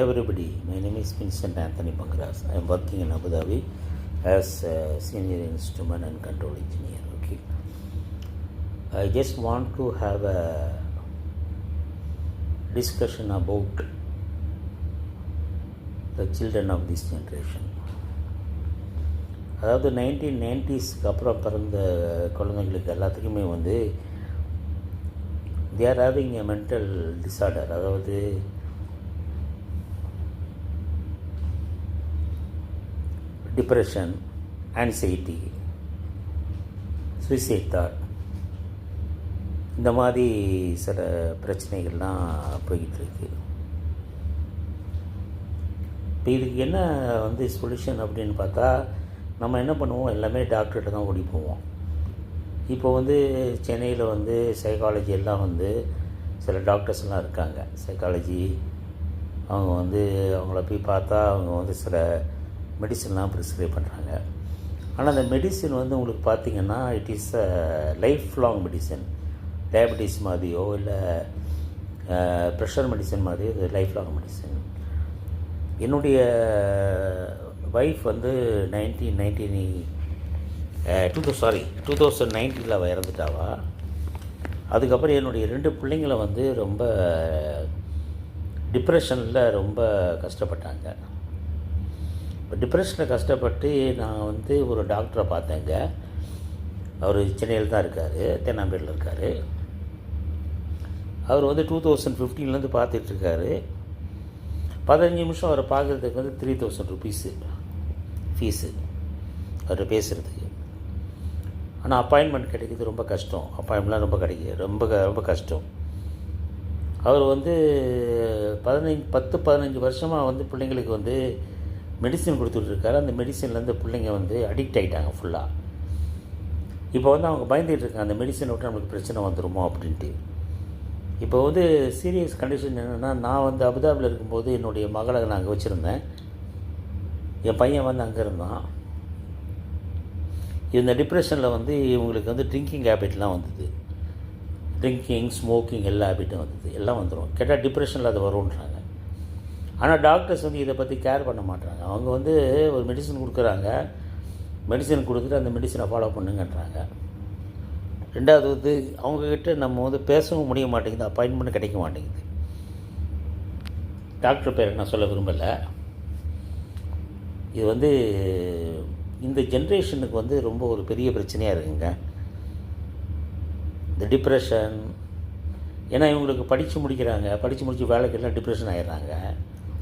Everybody, my name is Vincent Anthony Pankras. I am working in Abu Dhabi as a senior instrument and control engineer. Okay, I just want to have a discussion about the children of this generation. அதாவது 1990s அப்புறம் பிறந்த குழந்தைங்களுக்கு எல்லாத்துக்குமே வந்து they are having a mental disorder. அதாவது depression, anxiety, suicide thought, இந்த மாதிரி சில பிரச்சனைகள்லாம் போய்கிட்டுருக்கு. இப்போ இதுக்கு என்ன வந்து சொல்யூஷன் அப்படின்னு பார்த்தா, நம்ம என்ன பண்ணுவோம், எல்லாமே டாக்டர்கிட்ட தான் ஓடி போவோம். இப்போ வந்து சென்னையில் வந்து சைக்காலஜி எல்லாம் வந்து சில டாக்டர்ஸ்லாம் இருக்காங்க. சைக்காலஜி அவங்க வந்து அவங்கள போய் பார்த்தா அவங்க வந்து சில மெடிசன்லாம் ப்ரிஸ்கிரைப் பண்ணுறாங்க. ஆனால் அந்த மெடிசின் வந்து உங்களுக்கு பார்த்திங்கன்னா it is a life long medicine. Diabetes மாதிரியோ இல்லை ப்ரெஷர் மெடிசன் மாதிரியோ இது லைஃப் லாங் மெடிசன். என்னுடைய ஒய்ஃப் வந்து 2019 அவள் இறந்துட்டாவா. அதுக்கப்புறம் என்னுடைய 2 பிள்ளைங்களை வந்து ரொம்ப டிப்ரெஷனில் ரொம்ப கஷ்டப்பட்டாங்க. இப்போ டிப்ரெஷனில் கஷ்டப்பட்டு நான் வந்து ஒரு டாக்டரை பார்த்தேங்க. அவர் சென்னையில் தான் இருக்கார், தென்னாம்பேட்டில் இருக்கார். அவர் வந்து 2015 பார்த்துட்ருக்காரு. 15 நிமிஷம் அவரை பார்க்குறதுக்கு வந்து 3000 ருபீஸு ஃபீஸு அவர் பேசுகிறதுக்கு. ஆனால் அப்பாயின்மெண்ட் கிடைக்கிறது ரொம்ப கஷ்டம். அப்பாயின்மெண்ட்லாம் ரொம்ப ரொம்ப கஷ்டம். அவர் வந்து 10-15 வருஷமாக வந்து பிள்ளைங்களுக்கு வந்து மெடிசின் கொடுத்துட்ருக்காரு. அந்த மெடிசன்லேருந்து பிள்ளைங்க வந்து அடிக்ட் ஆகிட்டாங்க ஃபுல்லாக. இப்போ வந்து அவங்க பயந்துகிட்ருக்காங்க, அந்த மெடிசனை விட்டு நம்மளுக்கு பிரச்சனை வந்துடுமோ அப்படின்ட்டு. இப்போ வந்து சீரியஸ் கண்டிஷன் என்னென்னா, நான் வந்து அபுதாபியில் இருக்கும்போது என்னுடைய மகளை நான் அங்கே வச்சுருந்தேன். என் பையன் வந்து அங்கே இருந்தான். இந்த டிப்ரெஷனில் வந்து இவங்களுக்கு வந்து ட்ரிங்கிங் ஹேபிட்லாம் வந்தது. ட்ரிங்கிங், ஸ்மோக்கிங் எல்லா ஹேபிட்டும் வந்தது. எல்லாம் வந்துடும். கேட்டால் டிப்ரெஷனில் அது வரும்ன்றாங்க. ஆனால் டாக்டர்ஸ் வந்து இதை பற்றி கேர் பண்ண மாட்டாங்க. அவங்க வந்து ஒரு மெடிசன் கொடுக்குறாங்க, மெடிசன் கொடுத்துட்டு அந்த மெடிசனை ஃபாலோ பண்ணுங்கன்றாங்க. ரெண்டாவது வந்து அவங்கக்கிட்ட நம்ம வந்து பேசவும் முடிய மாட்டேங்குது, அப்பாயின்மெண்ட் கிடைக்க மாட்டேங்குது. டாக்டர் பேர் நான் சொல்ல விரும்பலை. இது வந்து இந்த ஜென்ரேஷனுக்கு வந்து ரொம்ப ஒரு பெரிய பிரச்சனையாக இருக்குங்க, இந்த டிப்ரெஷன். ஏன்னா இவங்களுக்கு படித்து முடிக்கிறாங்க, படித்து முடித்து வேலைக்கெல்லாம் டிப்ரெஷன் ஆகிடுறாங்க.